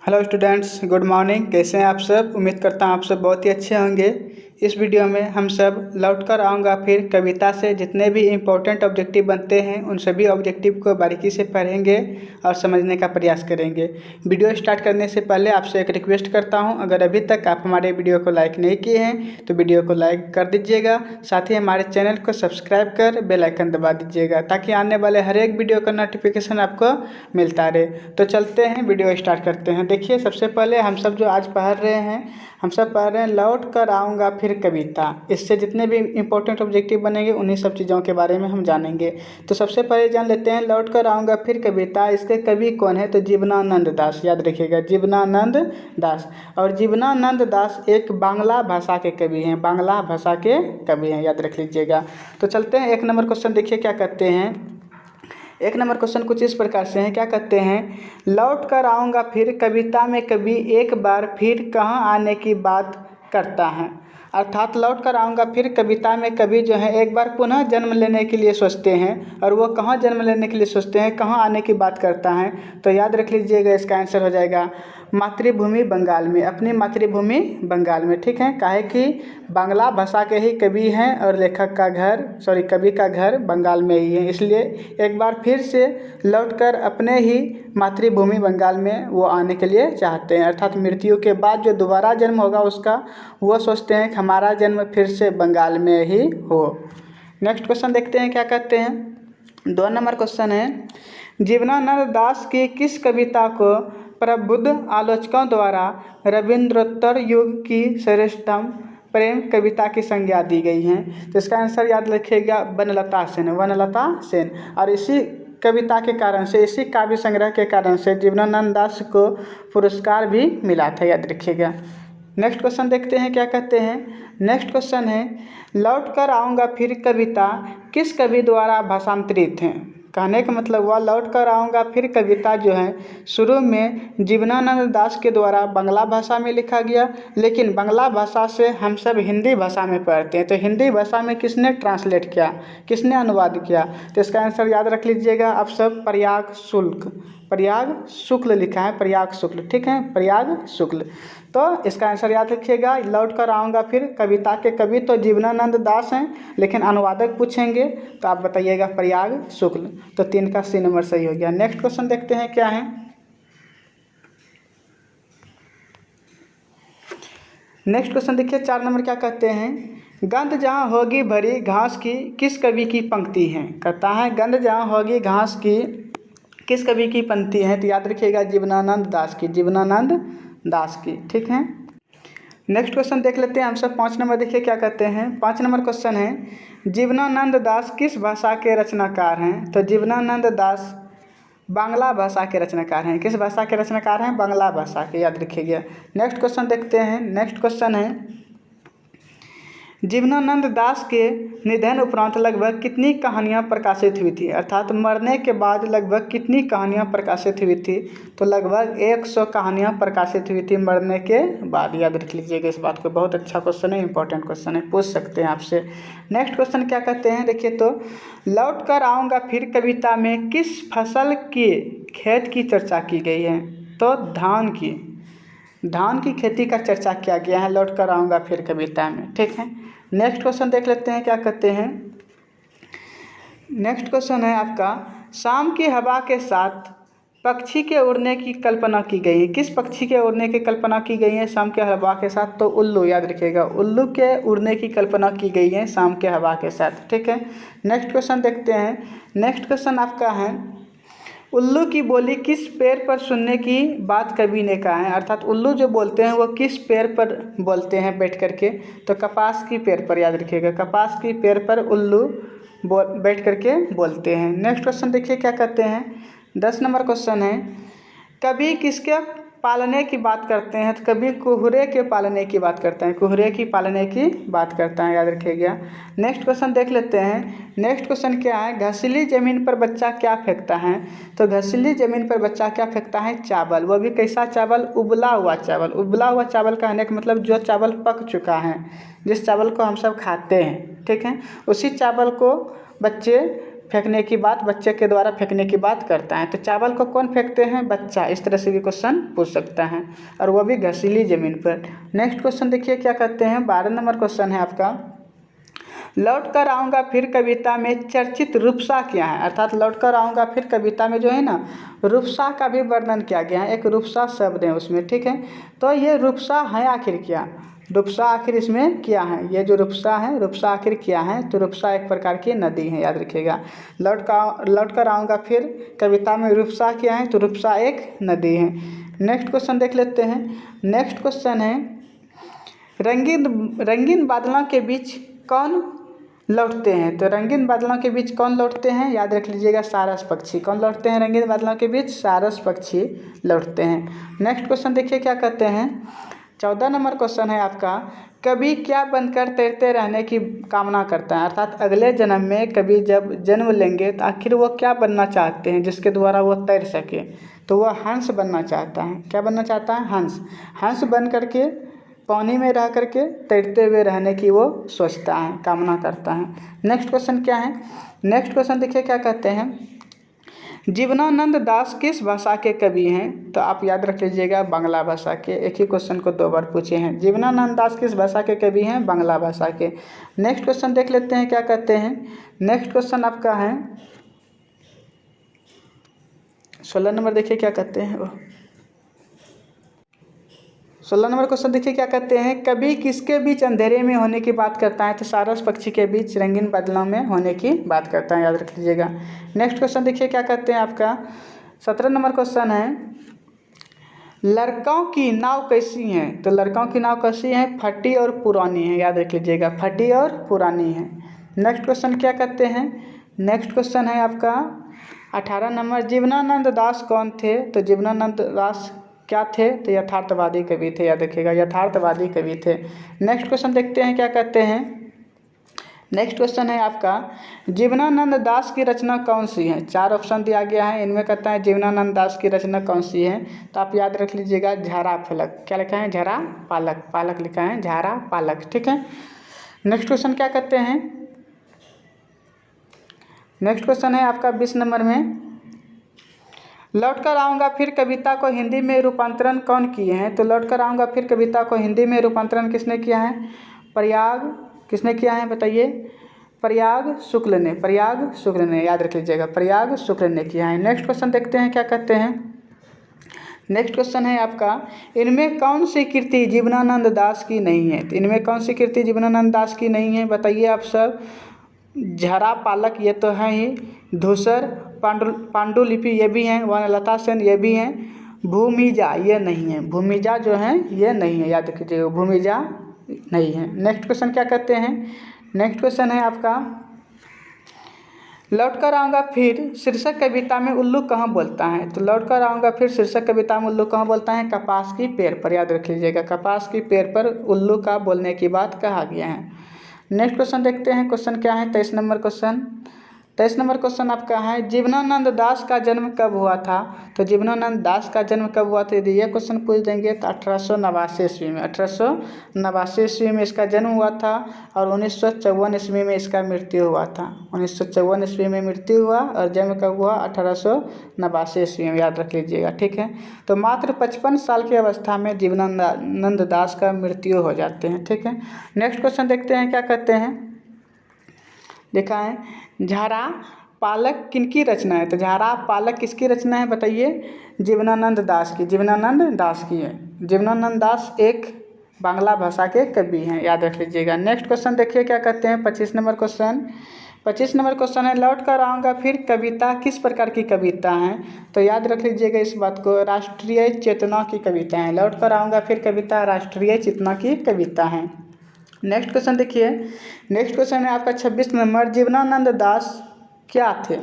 Hello students, good morning. कैसे हैं आप सब? उम्मीद करता हूं आप सब बहुत ही अच्छे होंगे। इस वीडियो में हम सब लौट कर आऊँगा फिर कविता से जितने भी इम्पोर्टेंट ऑब्जेक्टिव बनते हैं उन सभी ऑब्जेक्टिव को बारीकी से पढ़ेंगे और समझने का प्रयास करेंगे। वीडियो स्टार्ट करने से पहले आपसे एक रिक्वेस्ट करता हूं, अगर अभी तक आप हमारे वीडियो को लाइक नहीं किए हैं तो वीडियो को लाइक कर दीजिएगा। साथ ही हमारे चैनल को सब्सक्राइब कर बेल आइकन दबा दीजिएगा ताकि आने वाले हर एक वीडियो का नोटिफिकेशन आपको मिलता रहे। तो चलते हैं, वीडियो स्टार्ट करते हैं। देखिए, सबसे पहले हम सब जो आज पढ़ रहे हैं, हम सब पढ़ रहे हैं लौट कर आऊँगा फिर कविता। इससे जितने भी इंपॉर्टेंट ऑब्जेक्टिव बनेंगे उन्हीं सब चीज़ों के बारे में हम जानेंगे। तो सबसे पहले जान लेते हैं लौट कर आऊँगा फिर कविता। इसके कवि कौन है? तो जीवनानंद दास। याद रखिएगा, जीवनानंद दास। और जीवनानंद दास एक बांग्ला भाषा के कवि हैं, बांग्ला भाषा के कवि हैं, याद रख लीजिएगा। तो चलते हैं, एक नंबर क्वेश्चन देखिए क्या कहते हैं। एक नंबर क्वेश्चन कुछ इस प्रकार से है, क्या कहते हैं? लौट कर आऊँगा फिर कविता में कवि एक बार फिर कहाँ आने की बात करता है। अर्थात लौट कर आऊँगा फिर कविता में कवि जो है एक बार पुनः जन्म लेने के लिए सोचते हैं। और वो कहाँ जन्म लेने के लिए सोचते हैं, कहाँ आने की बात करता है? तो याद रख लीजिएगा, इसका आंसर हो जाएगा मातृभूमि बंगाल में, अपनी मातृभूमि बंगाल में। ठीक है, काहे कि बांग्ला भाषा के ही कवि हैं और लेखक का घर कवि का घर बंगाल में ही है, इसलिए एक बार फिर से लौटकर अपने ही मातृभूमि बंगाल में वो आने के लिए चाहते हैं। अर्थात मृत्यु के बाद जो दोबारा जन्म होगा उसका, वो सोचते हैं कि हमारा जन्म फिर से बंगाल में ही हो। नेक्स्ट क्वेश्चन देखते हैं क्या कहते हैं। 2 नंबर क्वेश्चन है, जीवनानंद दास की किस कविता को प्रबुद्ध आलोचकों द्वारा रविंद्रोत्तर युग की श्रेष्ठतम प्रेम कविता की संज्ञा दी गई है? तो इसका आंसर याद रखिएगा, वनलता सेन, वनलता सेन। और इसी कविता के कारण से, इसी काव्य संग्रह के कारण से जीवनानंद दास को पुरस्कार भी मिला था, याद रखिएगा। नेक्स्ट क्वेश्चन देखते हैं क्या कहते हैं। नेक्स्ट क्वेश्चन है, लौट कर आऊँगा फिर कविता किस कवि द्वारा भाषांतरित है? कहने का मतलब हुआ लौट कर आऊँगा फिर कविता जो है शुरू में जीवनानंद दास के द्वारा बांग्ला भाषा में लिखा गया, लेकिन बांग्ला भाषा से हम सब हिंदी भाषा में पढ़ते हैं। तो हिंदी भाषा में किसने ट्रांसलेट किया, किसने अनुवाद किया? तो इसका आंसर याद रख लीजिएगा आप सब, प्रयाग शुक्ल, प्रयाग शुक्ल लिखा है, प्रयाग शुक्ल। ठीक है, प्रयाग शुक्ल। तो इसका आंसर याद रखिएगा, लौट कर आऊँगा फिर कविता के कवि तो जीवनानंद दास हैं, लेकिन अनुवादक पूछेंगे तो आप बताइएगा प्रयाग शुक्ल। तो 3 का C नंबर सही हो गया। नेक्स्ट क्वेश्चन देखते हैं क्या है। नेक्स्ट क्वेश्चन देखिए 4 नंबर क्या कहते हैं। गंध जहाँ होगी भरी घास की किस कवि की पंक्ति है? कहता है गंध जहाँ होगी घास की किस कवि की पंक्ति है? तो याद रखिएगा जीवनानंद दास की, जीवनानंद दास की। ठीक है, नेक्स्ट क्वेश्चन देख लेते हैं हम सब। 5 नंबर देखिए क्या कहते हैं। 5 नंबर क्वेश्चन है, जीवनानंद दास किस भाषा के रचनाकार हैं? तो जीवनानंद दास बांग्ला भाषा के रचनाकार हैं। किस भाषा के रचनाकार हैं? बांग्ला भाषा के, याद रखिएगा। नेक्स्ट क्वेश्चन देखते हैं। नेक्स्ट क्वेश्चन है, जीवनानंद दास के निधन उपरांत लगभग कितनी कहानियाँ प्रकाशित हुई थी? अर्थात मरने के बाद लगभग कितनी कहानियाँ प्रकाशित हुई थी? तो लगभग 100 कहानियाँ प्रकाशित हुई थी मरने के बाद, याद रख लीजिएगा इस बात को। बहुत अच्छा क्वेश्चन है, इंपॉर्टेंट क्वेश्चन है, पूछ सकते हैं आपसे। नेक्स्ट क्वेश्चन क्या कहते हैं, देखिए तो, लौट कर आऊँगा फिर कविता में किस फसल के खेत की चर्चा की गई है? तो धान की, धान की खेती का चर्चा किया गया है लौट कर आऊँगा फिर कविता में। ठीक है, नेक्स्ट क्वेश्चन देख लेते हैं क्या कहते हैं। नेक्स्ट क्वेश्चन है आपका, शाम की हवा के साथ पक्षी के उड़ने की कल्पना की गई है। किस पक्षी के उड़ने की कल्पना की गई है शाम के हवा के साथ? तो उल्लू, याद रखिएगा, उल्लू के उड़ने की कल्पना की गई है शाम के हवा के साथ। ठीक है, नेक्स्ट क्वेश्चन देखते हैं। नेक्स्ट क्वेश्चन आपका है, उल्लू की बोली किस पेड़ पर सुनने की बात कवि ने कहा है? अर्थात उल्लू जो बोलते हैं वो किस पेड़ पर बोलते हैं बैठ करके? तो कपास की पेड़ पर, याद रखिएगा, कपास की पेड़ पर उल्लू बैठ करके बोलते हैं। नेक्स्ट क्वेश्चन देखिए क्या कहते हैं। 10 नंबर क्वेश्चन है, कवि किसके पालने की बात करते हैं? तो कभी कुहरे के पालने की बात करते हैं, कुहरे की पालने की बात करता है, याद रखिएगा। नेक्स्ट क्वेश्चन देख लेते हैं। नेक्स्ट क्वेश्चन क्या है, घसीली जमीन पर बच्चा क्या फेंकता है? तो घसीली जमीन पर बच्चा क्या फेंकता है? चावल। वो भी कैसा चावल? उबला हुआ चावल। उबला हुआ चावल कहने का मतलब जो चावल पक चुका है, जिस चावल को हम सब खाते हैं। ठीक है, उसी चावल को बच्चे फेंकने की बात, बच्चे के द्वारा फेंकने की बात करता है। तो चावल को कौन फेंकते हैं? बच्चा। इस तरह से भी क्वेश्चन पूछ सकता है, और वो भी घसीली ज़मीन पर। नेक्स्ट क्वेश्चन देखिए क्या कहते हैं, 12 नंबर क्वेश्चन है आपका, लौट कर आऊँगा फिर कविता में चर्चित रूपसा क्या है। अर्थात लौट कर आऊँगा फिर कविता में जो है ना, रूपसा का भी वर्णन किया गया है, एक रूपसा शब्द है उसमें, ठीक है। तो ये रूपसा है आखिर क्या? रूपसा आखिर इसमें क्या है? ये जो रूपसा है, रूपसा आखिर क्या है? तो रूपसा एक प्रकार की नदी है, याद रखिएगा। लौट कर आऊँगा फिर कविता में रूपसा क्या है? तो रूपसा एक नदी है। नेक्स्ट क्वेश्चन देख लेते हैं। नेक्स्ट क्वेश्चन है, रंगीन बादलों के बीच कौन लौटते हैं? तो रंगीन बादलों के बीच कौन लौटते हैं? याद रख लीजिएगा, सारस पक्षी। कौन लौटते हैं रंगीन बादलों के बीच? सारस पक्षी लौटते हैं। नेक्स्ट क्वेश्चन देखिए क्या कहते हैं, 14 नंबर क्वेश्चन है आपका, कभी क्या बनकर तैरते रहने की कामना करता है। अर्थात अगले जन्म में कभी जब जन्म लेंगे तो आखिर वो क्या बनना चाहते हैं जिसके द्वारा वो तैर सके? तो वह हंस बनना चाहता है। क्या बनना चाहता है? हंस। हंस बन करके पानी में रह करके तैरते हुए रहने की वो सोचता है, कामना करता है। नेक्स्ट क्वेश्चन क्या है? नेक्स्ट क्वेश्चन देखिए क्या कहते हैं, जीवनानंद दास किस भाषा के कवि हैं? तो आप याद रख लीजिएगा, बांग्ला भाषा के। एक ही क्वेश्चन को 2 बार पूछे हैं। जीवनानंद दास किस भाषा के कवि हैं? बांग्ला भाषा के। नेक्स्ट क्वेश्चन देख लेते हैं क्या कहते हैं। नेक्स्ट क्वेश्चन आपका है 16 नंबर, देखिए क्या कहते हैं, 16 नंबर क्वेश्चन देखिए क्या कहते हैं, कभी किसके बीच अंधेरे में होने की बात करता है? तो सारस पक्षी के बीच रंगीन बादलों में होने की बात करता है, याद रख लीजिएगा। नेक्स्ट क्वेश्चन देखिए क्या कहते हैं आपका 17 नंबर क्वेश्चन है, लड़कों की नाव कैसी है? तो लड़कों की नाव कैसी है? फटी और पुरानी है, याद रख लीजिएगा, फटी और पुरानी है। नेक्स्ट क्वेश्चन क्या कहते हैं? नेक्स्ट क्वेश्चन है आपका 18 नंबर, जीवनानंद दास कौन थे? तो जीवनानंद दास क्या थे? तो यथार्थवादी कवि थे, याद रखिएगा, यथार्थवादी कवि थे। नेक्स्ट क्वेश्चन देखते हैं क्या कहते हैं। नेक्स्ट क्वेश्चन है आपका, जीवनानंद दास की रचना कौन सी है? 4 ऑप्शन दिया गया है, इनमें कहता है जीवनानंद दास की रचना कौन सी है? तो आप याद रख लीजिएगा, झारा फलक। क्या लिखा है? झरा पालक। पालक लिखा है, झारा पालक, ठीक है। नेक्स्ट क्वेश्चन क्या कहते हैं? नेक्स्ट क्वेश्चन है आपका 20 नंबर में, लौट कर आऊँगा फिर कविता को हिंदी में रूपांतरण कौन किए हैं? तो लौट कर आऊँगा फिर कविता को हिंदी में रूपांतरण किसने किया है? प्रयाग। किसने किया है बताइए? प्रयाग शुक्ल ने। प्रयाग शुक्ल ने, याद रख लीजिएगा, प्रयाग शुक्ल ने किया है। नेक्स्ट क्वेश्चन देखते हैं क्या कहते हैं। नेक्स्ट क्वेश्चन है आपका, इनमें कौन सी कृति जीवनानंद दास की नहीं है? तो इनमें कौन सी कृति जीवनानंद दास की नहीं है बताइए आप सब। झरा पालक ये तो है ही, धूसर पांडुलिपि ये भी हैं, वनलता सेन ये भी हैं, भूमिजा ये नहीं है। भूमिजा जो है ये नहीं है, याद रखिएगा, भूमिजा नहीं है। नेक्स्ट क्वेश्चन क्या कहते हैं? नेक्स्ट क्वेश्चन है आपका, लौट कर आऊँगा फिर शीर्षक कविता में उल्लू कहाँ बोलता है? तो लौट कर आऊँगा फिर शीर्षक कविता में उल्लू कहाँ बोलता है? कपास की पेड़ पर, याद रख लीजिएगा, कपास की पेड़ पर उल्लू का बोलने की बात कहा गया है। नेक्स्ट क्वेश्चन देखते हैं, क्वेश्चन क्या है 23 नंबर क्वेश्चन। 23 नंबर क्वेश्चन आपका है, जीवनानंद दास का जन्म कब हुआ था? तो जीवनानंद दास का जन्म कब हुआ था? यदि ये क्वेश्चन पूछ देंगे तो 1889 ईस्वी में, 1889 ईस्वी में इसका जन्म हुआ था, और 1954 ईस्वी में इसका मृत्यु हुआ था। 1954 ईस्वी में मृत्यु हुआ, और जन्म कब हुआ? 1889 ईस्वी में, याद रख लीजिएगा, ठीक है। तो मात्र 55 साल की अवस्था में जीवनानंद दास का मृत्यु हो जाते हैं, ठीक है। नेक्स्ट क्वेश्चन देखते हैं क्या कहते हैं। लिखा है, झारा पालक किनकी रचना है? तो झारा पालक किसकी रचना है बताइए? जीवनानंद दास की। जीवनानंद दास की है। जीवनानंद दास एक बांग्ला भाषा के कवि हैं, याद रख लीजिएगा। नेक्स्ट क्वेश्चन देखिए क्या कहते हैं, 25 नंबर क्वेश्चन। 25 नंबर क्वेश्चन है, लौट कर आऊँगा फिर कविता किस प्रकार की कविता है? तो याद रख लीजिएगा इस बात को, राष्ट्रीय चेतना की कविता है। लौट कर आऊँगा फिर कविता राष्ट्रीय चेतना की कविता है। नेक्स्ट क्वेश्चन देखिए, नेक्स्ट क्वेश्चन है आपका 26 नंबर, जीवनानंद दास क्या थे?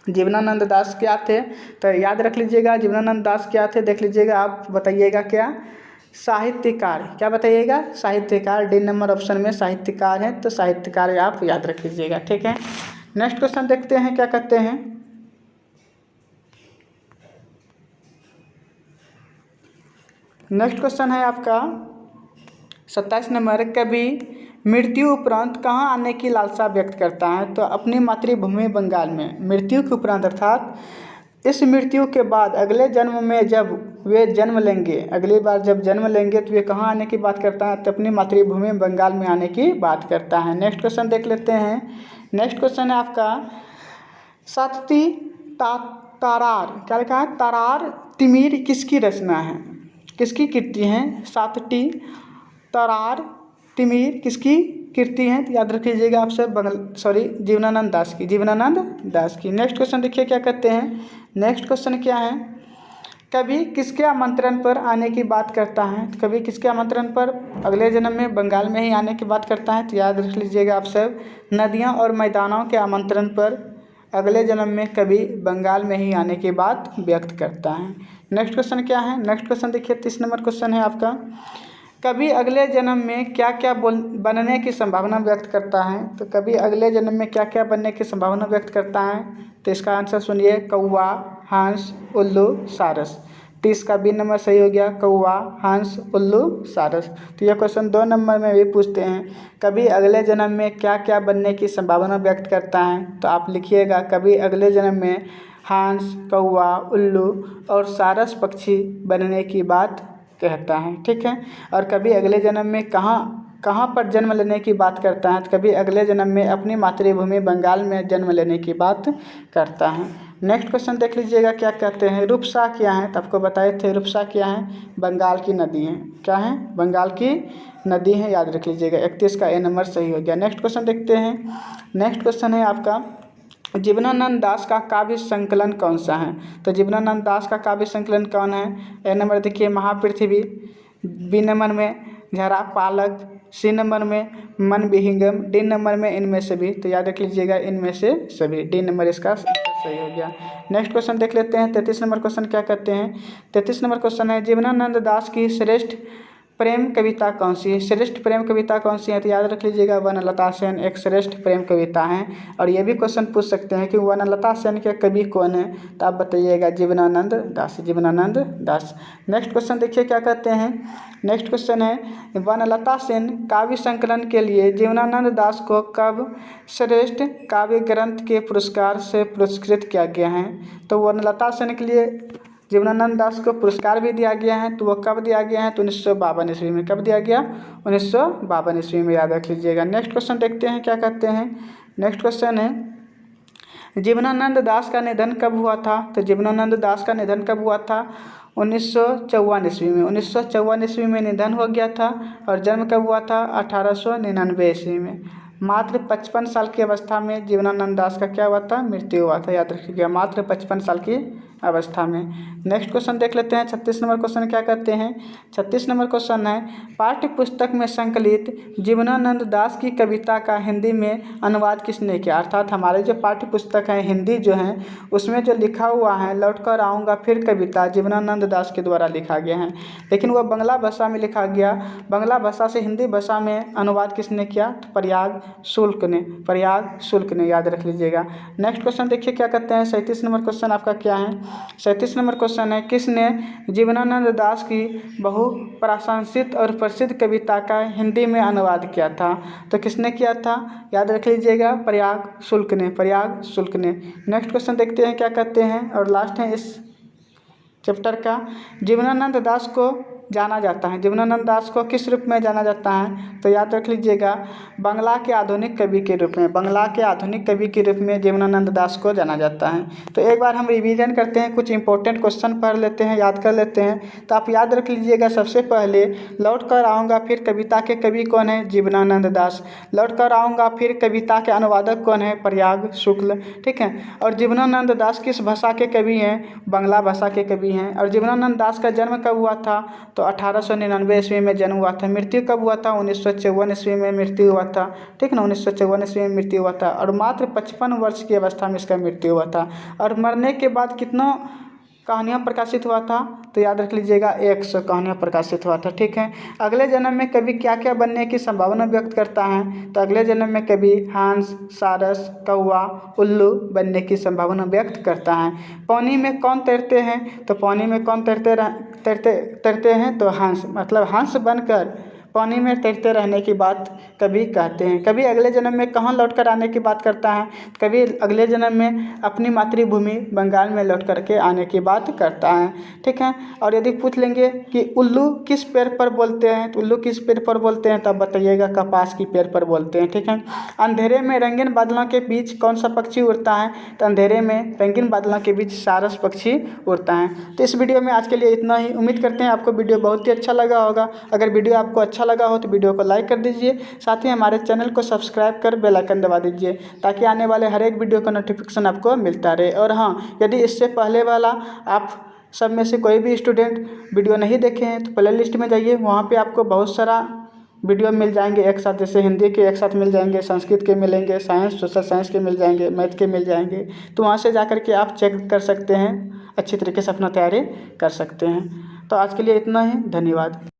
जीवनानंद दास क्या थे? तो याद रख लीजिएगा, जीवनानंद दास क्या थे, देख लीजिएगा, आप बताइएगा क्या? साहित्यकार। क्या बताइएगा? साहित्यकार। डी नंबर ऑप्शन में साहित्यकार है, तो साहित्यकार आप याद रख लीजिएगा, ठीक है। नेक्स्ट क्वेश्चन देखते हैं क्या कहते हैं। नेक्स्ट क्वेश्चन है आपका 27 नंबर, कवि मृत्यु उपरांत कहाँ आने की लालसा व्यक्त करता है? तो अपनी मातृभूमि बंगाल में। मृत्यु के उपरांत अर्थात इस मृत्यु के बाद अगले जन्म में जब वे जन्म लेंगे, अगली बार जब जन्म लेंगे तो वे कहाँ आने की बात करता है? तो अपनी मातृभूमि बंगाल में आने की बात करता है। नेक्स्ट क्वेश्चन देख लेते हैं। नेक्स्ट क्वेश्चन है आपका सातती तारार, क्या लिखा है? तारार तिमिर किसकी रचना है, किसकी कृति है? सातटी तारार तिमिर किसकी कृति है? तो याद रख लीजिएगा आप सब जीवनानंद दास की, जीवनानंद दास की। नेक्स्ट क्वेश्चन देखिए क्या कहते हैं। नेक्स्ट क्वेश्चन क्या है? कवि किसके आमंत्रण पर आने की बात करता है? तो कवि किसके आमंत्रण पर अगले जन्म में बंगाल में ही आने की बात करता है? तो याद रख लीजिएगा आप सब, नदियों और मैदानों के आमंत्रण पर अगले जन्म में कवि बंगाल में ही आने की बात व्यक्त करता है। नेक्स्ट क्वेश्चन क्या है? नेक्स्ट क्वेश्चन देखिए 30 नंबर क्वेश्चन है आपका, कवि अगले जन्म में क्या क्या बनने की संभावना व्यक्त करता है? तो कवि अगले जन्म में क्या क्या बनने की संभावना व्यक्त करता है? तो इसका आंसर सुनिए, कौवा, हंस, उल्लू, सारस। 30 का बी नंबर सही हो गया, कौवा, हंस, उल्लू, सारस। तो यह क्वेश्चन 2 नंबर में भी पूछते हैं, कवि अगले जन्म में क्या क्या बनने की संभावना व्यक्त करता है? तो आप लिखिएगा, कवि अगले जन्म में हंस, कौवा, उल्लू और सारस पक्षी बनने की बात कहता है। ठीक है। और कभी अगले जन्म में कहाँ पर जन्म लेने की बात करता है? तो कभी अगले जन्म में अपनी मातृभूमि बंगाल में जन्म लेने की बात करता है। नेक्स्ट क्वेश्चन देख लीजिएगा क्या कहते हैं, रूपसा क्या है? तो आपको बताए थे रूपसा क्या है? बंगाल की नदी है। क्या है? बंगाल की नदी है, याद रख लीजिएगा। 31 का ए नंबर सही हो गया। नेक्स्ट क्वेश्चन देखते हैं। नेक्स्ट क्वेश्चन है आपका, जीवनानंद दास का काव्य संकलन कौन सा है? तो जीवनानंद दास का काव्य संकलन कौन है? ए नंबर देखिए महापृथ्वी, बी नंबर में झरा पालक, सी नंबर में मन विहंगम, डी नंबर में इनमें से भी। तो याद रख लीजिएगा इनमें से सभी, डी नंबर इसका सही हो गया। नेक्स्ट क्वेश्चन देख लेते हैं। 33 नंबर क्वेश्चन क्या कहते हैं? 33 नंबर क्वेश्चन है, जीवनानंद दास की श्रेष्ठ प्रेम कविता कौन सी है? श्रेष्ठ प्रेम कविता कौन सी है? तो याद रख लीजिएगा वनलता सेन एक श्रेष्ठ प्रेम कविता है। और ये भी क्वेश्चन पूछ सकते हैं कि वनलता सेन के कवि कौन है? तो आप बताइएगा जीवनानंद दास, जीवनानंद दास। नेक्स्ट क्वेश्चन देखिए क्या कहते हैं। नेक्स्ट क्वेश्चन है, वनलता सेन काव्य संकलन के लिए जीवनानंद दास को कब श्रेष्ठ काव्य ग्रंथ के पुरस्कार से पुरस्कृत किया गया है? तो वनलता सेन के लिए जीवनानंद दास को पुरस्कार भी दिया गया है। तो वह कब दिया गया है? तो 1952 ईस्वी में। कब दिया गया? 1952 ईस्वी में, याद रख लीजिएगा। नेक्स्ट क्वेश्चन देखते हैं क्या कहते हैं। नेक्स्ट क्वेश्चन है, जीवनानंद दास का निधन कब हुआ था? तो जीवनानंद दास का निधन कब हुआ था? 1954 ईस्वी में। 1954 ईस्वी में निधन हो गया था। और जन्म कब हुआ था? 1899 ईस्वी में। मात्र 55 साल की अवस्था में जीवनानंद दास का क्या हुआ था? मृत्यु हुआ था, याद रखिएगा, मात्र 55 साल की अवस्था में। नेक्स्ट क्वेश्चन देख लेते हैं। 36 नंबर क्वेश्चन क्या कहते हैं? 36 नंबर क्वेश्चन है, पाठ्य पुस्तक में संकलित जीवनानंद दास की कविता का हिंदी में अनुवाद किसने किया? अर्थात हमारे जो पाठ्य पुस्तक है हिंदी जो है उसमें जो लिखा हुआ है लौटकर आऊँगा फिर कविता जीवनानंद दास के द्वारा लिखा गया है, लेकिन वह बांग्ला भाषा में लिखा गया। बांग्ला भाषा से हिंदी भाषा में अनुवाद किसने किया? तो प्रयाग शुल्क ने, प्रयाग शुल्क ने, याद रख लीजिएगा। नेक्स्ट क्वेश्चन देखिए क्या कहते हैं। 37 नंबर क्वेश्चन आपका क्या है? 37 नंबर क्वेश्चन है, किसने जीवनानंद दास की बहुप्रशंसित और प्रसिद्ध कविता का हिंदी में अनुवाद किया था? तो किसने किया था? याद रख लीजिएगा प्रयाग शुल्क ने, प्रयाग शुल्क ने। नेक्स्ट क्वेश्चन देखते हैं क्या कहते हैं और लास्ट है इस चैप्टर का, जीवनानंद दास को जाना जाता है, जीवनानंद दास को किस रूप में जाना जाता है? तो याद रख लीजिएगा बांग्ला के आधुनिक कवि के रूप में, बांग्ला के आधुनिक कवि के रूप में जीवनानंद दास को जाना जाता है। तो एक बार हम रिवीजन करते हैं, कुछ इंपॉर्टेंट क्वेश्चन पढ़ लेते हैं, याद कर लेते हैं। तो आप याद रख लीजिएगा सबसे पहले लौट कर आऊँगा फिर कविता के कवि कौन है? जीवनानंद दास। लौट कर आऊँगा फिर कविता के अनुवादक कौन है? प्रयाग शुक्ल। ठीक है। और जीवनानंद दास किस भाषा के कवि हैं? बांग्ला भाषा के कवि हैं। और जीवनानंद दास का जन्म कब हुआ था? तो 1899 ईस्वी में जन्म हुआ था। मृत्यु कब हुआ था? 1954 ईस्वी में मृत्यु हुआ था। ठीक ना, 1954 ईस्वी में मृत्यु हुआ था। और मात्र 55 वर्ष की अवस्था में इसका मृत्यु हुआ था। और मरने के बाद कितना कहानियाँ प्रकाशित हुआ था? तो याद रख लीजिएगा 100 कहानियाँ प्रकाशित हुआ था। ठीक है। अगले जन्म में कवि क्या क्या बनने की संभावना व्यक्त करता है? तो अगले जन्म में कवि हंस, सारस, कौवा, उल्लू बनने की संभावना व्यक्त करता है। पानी में कौन तैरते हैं? तो पानी में कौन तैरते हैं? तो हंस, मतलब हंस बनकर पानी में तैरते रहने की बात कभी कहते हैं। कभी अगले जन्म में कहाँ लौट कर आने की बात करता है, कभी अगले जन्म में अपनी मातृभूमि बंगाल में लौट कर के आने की बात करता है। ठीक है। और यदि पूछ लेंगे कि उल्लू किस पेड़ पर बोलते हैं, तो उल्लू किस पेड़ पर बोलते हैं, तब बताइएगा कपास की पेड़ पर बोलते हैं। ठीक है। अंधेरे में रंगीन बादलों के बीच कौन सा पक्षी उड़ता है, तो अंधेरे में रंगीन बादलों के बीच सारस पक्षी उड़ता है। तो इस वीडियो में आज के लिए इतना ही। उम्मीद करते हैं आपको वीडियो बहुत ही अच्छा लगा होगा। अगर वीडियो आपको अच्छा लगा हो तो वीडियो को लाइक कर दीजिए, साथ ही हमारे चैनल को सब्सक्राइब कर बेल आइकन दबा दीजिए, ताकि आने वाले हर एक वीडियो का नोटिफिकेशन आपको मिलता रहे। और हाँ, यदि इससे पहले वाला आप सब में से कोई भी स्टूडेंट वीडियो नहीं देखे हैं तो प्ले लिस्ट में जाइए, वहाँ पे आपको बहुत सारा वीडियो मिल जाएंगे एक साथ। जैसे हिंदी के एक साथ मिल जाएंगे, संस्कृत के मिलेंगे, साइंस सोशल साइंस के मिल जाएंगे, मैथ के मिल जाएंगे। तो वहाँ से जा कर के आप चेक कर सकते हैं, अच्छी तरीके से अपना तैयारी कर सकते हैं। तो आज के लिए इतना ही, धन्यवाद।